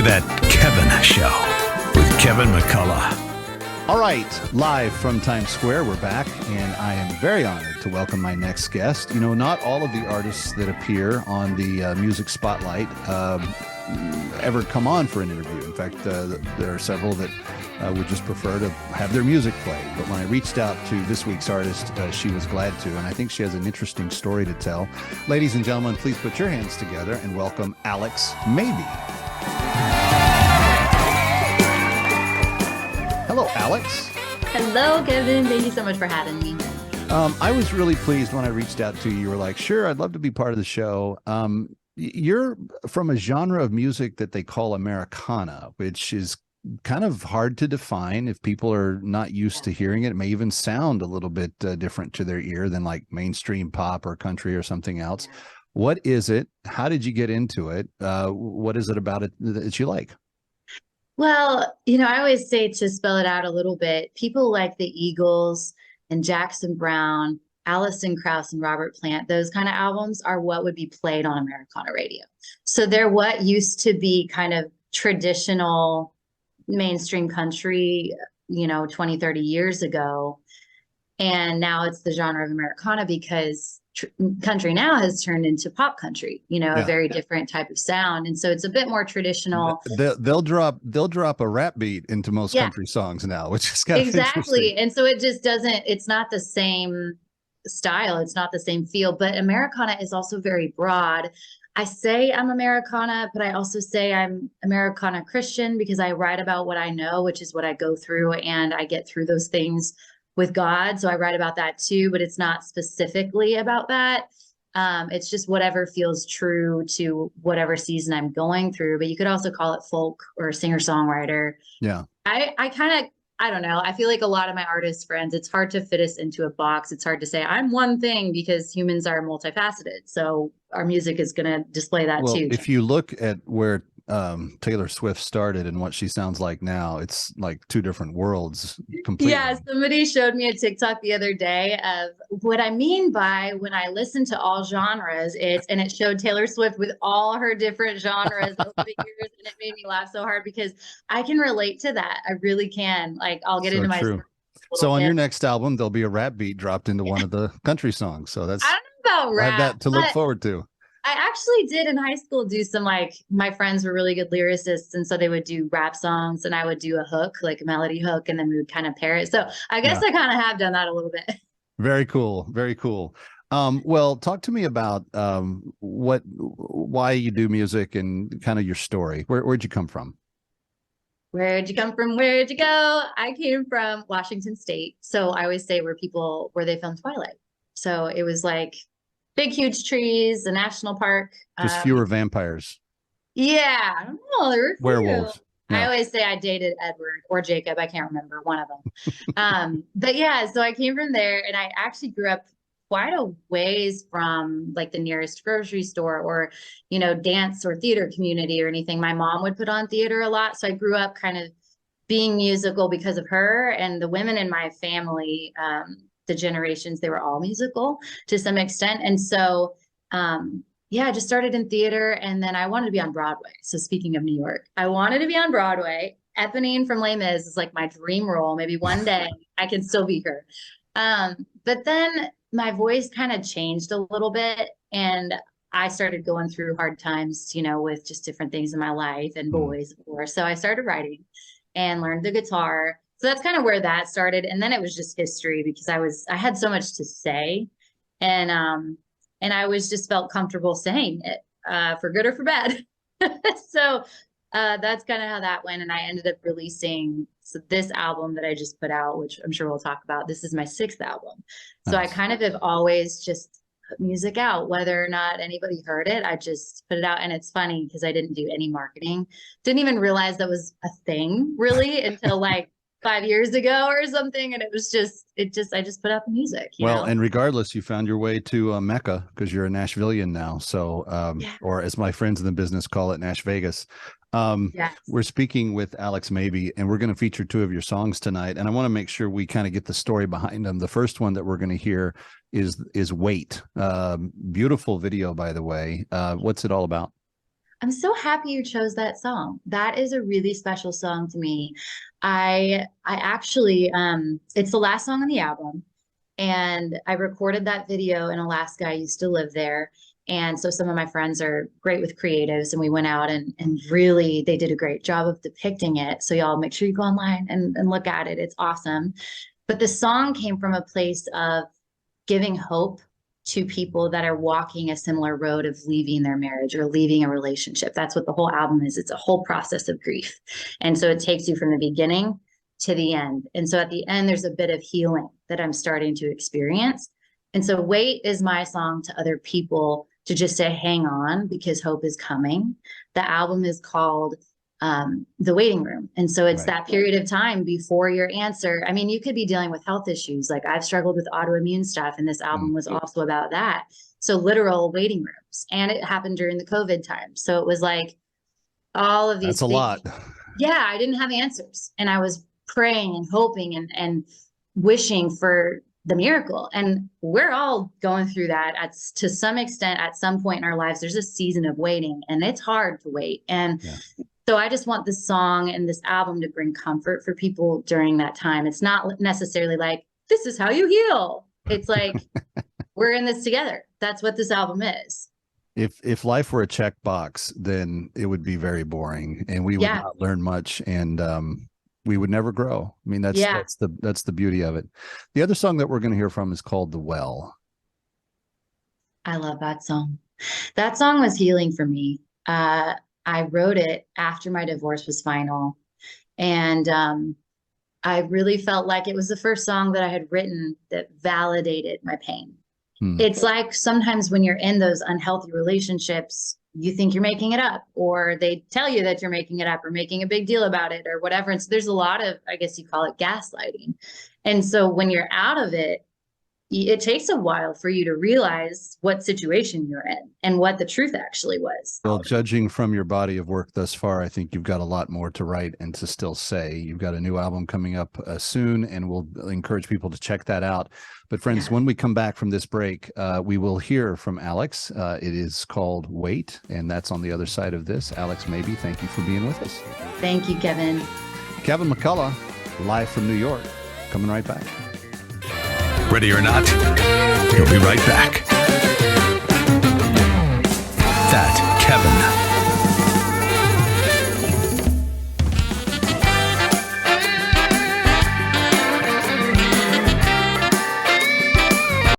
to That Kevin Show with Kevin McCullough. All right, live from Times Square, we're back, and I am very honored to welcome my next guest. You know, not all of the artists that appear on the Music Spotlight ever come on for an interview. In fact, there are several that would just prefer to have their music played. But when I reached out to this week's artist, she was glad to, and I think she has an interesting story to tell. Ladies and gentlemen, please put your hands together and welcome Alex Maybe. Hello, Alex. Hello, Kevin. Thank you so much for having me. I was really pleased when I reached out to you. You were like, sure, I'd love to be part of the show. You're from a genre of music that they call Americana, which is kind of hard to define. If people are not used to hearing it, it may even sound a little bit different to their ear than like mainstream pop or country or something else. What is it? How did you get into it? What is it about it that you like? Well, you know, I always say, to spell it out a little bit, people like the Eagles and Jackson Browne, Alison Krauss and Robert Plant, those kind of albums are what would be played on Americana radio. So they're what used to be kind of traditional mainstream country, you know, 20, 30 years ago. And now it's the genre of Americana because country now has turned into pop country, you know, a very different type of sound. And so it's a bit more traditional. They'll drop a rap beat into most country songs now, which is kind of exactly. And so it just doesn't, it's not the same style. It's not the same feel, but Americana is also very broad. I say I'm Americana, but I also say I'm Americana Christian because I write about what I know, which is what I go through, and I get through those things with God. So I write about that too, but it's not specifically about that. It's just whatever feels true to whatever season I'm going through. But you could also call it folk or singer-songwriter. Yeah. I don't know. I feel like a lot of my artist friends, it's hard to fit us into a box. It's hard to say I'm one thing because humans are multifaceted. So our music is going to display that too. If you look at where Taylor Swift started and what she sounds like now, it's like two different worlds completely. Yeah, somebody showed me a TikTok the other day of what I mean by when I listen to all genres, and it showed Taylor Swift with all her different genres over the years, and it made me laugh so hard because I can relate to that. I really can. Like, I'll get into my story. So on your next album, there'll be a rap beat dropped into one of the country songs. So that's, I don't know about rap. I have that to look forward to. I actually did in high school do some, like, my friends were really good lyricists, and so they would do rap songs and I would do a hook, like a melody hook, and then we would kind of pair it. So I guess I kind of have done that a little bit. Very cool. Very cool. Well, talk to me about why you do music and kind of your story. Where'd you come from? Where'd you come from? Where'd you go? I came from Washington State. So I always say where they filmed Twilight. So it was like big, huge trees, a national park. Just fewer vampires. Yeah. I don't know. There were werewolves. Yeah. I always say I dated Edward or Jacob. I can't remember, one of them. But yeah, so I came from there, and I actually grew up quite a ways from like the nearest grocery store or, you know, dance or theater community or anything. My mom would put on theater a lot. So I grew up kind of being musical because of her, and the women in my family, the generations, they were all musical to some extent. And so, I just started in theater, and then I wanted to be on Broadway. So speaking of New York, I wanted to be on Broadway. Eponine from Les Mis is like my dream role. Maybe one day I can still be her. But then my voice kind of changed a little bit, and I started going through hard times, you know, with just different things in my life and boys, of course. So I started writing and learned the guitar. So that's kind of where that started. And then it was just history because I had so much to say, and I was just felt comfortable saying it, for good or for bad. So that's kind of how that went. And I ended up releasing this album that I just put out, which I'm sure we'll talk about. This is my 6th album. So I kind of have always just put music out, whether or not anybody heard it. I just put it out. And it's funny because I didn't do any marketing. Didn't even realize that was a thing really until like 5 years ago or something. And it was I just put out the music. You know? And regardless, you found your way to Mecca because you're a Nashvilleian now. So, or as my friends in the business call it, Nash Vegas. Yes. We're speaking with Alex Maybe, and we're going to feature 2 of your songs tonight. And I want to make sure we kind of get the story behind them. The first one that we're going to hear is Wait. Beautiful video, by the way. What's it all about? I'm so happy you chose that song. That is a really special song to me. I actually it's the last song on the album, and I recorded that video in Alaska. I used to live there. And so some of my friends are great with creatives, and we went out and really they did a great job of depicting it. So y'all make sure you go online and look at it. It's awesome. But the song came from a place of giving hope to people that are walking a similar road of leaving their marriage or leaving a relationship. That's what the whole album is. It's a whole process of grief. And so it takes you from the beginning to the end. And so at the end, there's a bit of healing that I'm starting to experience. And so Wait is my song to other people to just say, hang on, because hope is coming. The album is called The Waiting Room. And so it's that period of time before your answer. I mean, you could be dealing with health issues. Like I've struggled with autoimmune stuff, and this album was also about that. So literal waiting rooms. And it happened during the COVID time. So it was like all of these That's a lot. Yeah, I didn't have answers. And I was praying and hoping and wishing for the miracle. And we're all going through that to some extent. At some point in our lives, there's a season of waiting, and it's hard to wait. And so I just want this song and this album to bring comfort for people during that time. It's not necessarily like, this is how you heal. It's like, we're in this together. That's what this album is. If life were a checkbox, then it would be very boring, and we would not learn much, and we would never grow. I mean, that's the beauty of it. The other song that we're going to hear from is called The Well. I love that song. That song was healing for me. I wrote it after my divorce was final. And I really felt like it was the first song that I had written that validated my pain. It's like sometimes when you're in those unhealthy relationships, you think you're making it up, or they tell you that you're making it up or making a big deal about it or whatever. And so there's a lot of, I guess you call it gaslighting. And so when you're out of it, it takes a while for you to realize what situation you're in and what the truth actually was. Well, judging from your body of work thus far, I think you've got a lot more to write and to still say. You've got a new album coming up soon, and we'll encourage people to check that out. But friends, when we come back from this break, we will hear from Alex. It is called Wait, and that's on the other side of this. Alex Maybe, thank you for being with us. Thank you, Kevin. Kevin McCullough, live from New York, coming right back. Ready or not, he'll be right back. That Kevin.